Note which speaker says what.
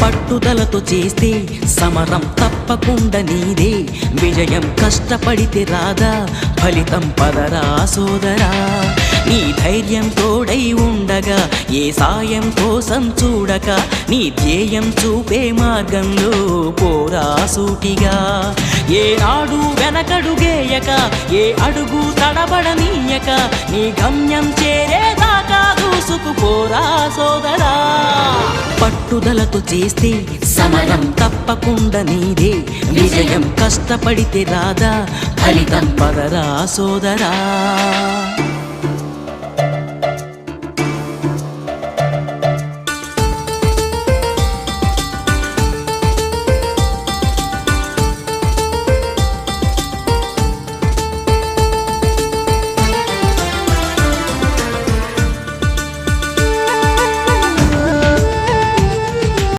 Speaker 1: పట్టుదలతో చేస్తే సమరం తప్పకుండా నీదే, విజయం కష్టపడితే రాదా ఫలితం పదరా సోదరా. నీ ధైర్యం తోడై ఉండగా ఏ సాయం కోసం చూడక, నీ ధ్యేయం చూపే మార్గంలో పోరా సూటిగా. ఏనాడు వెనకడుగేయక ఏ అడుగు తడబడనీయక, నీ గమ్యం చేరేదాకా దూసుకుపోరా సోదరా. పట్టుదలతో చేస్తే సమరం తప్పకుండా నీదే, విజయం కష్టపడితే రాదా ఫలితం పదరా సోదరా.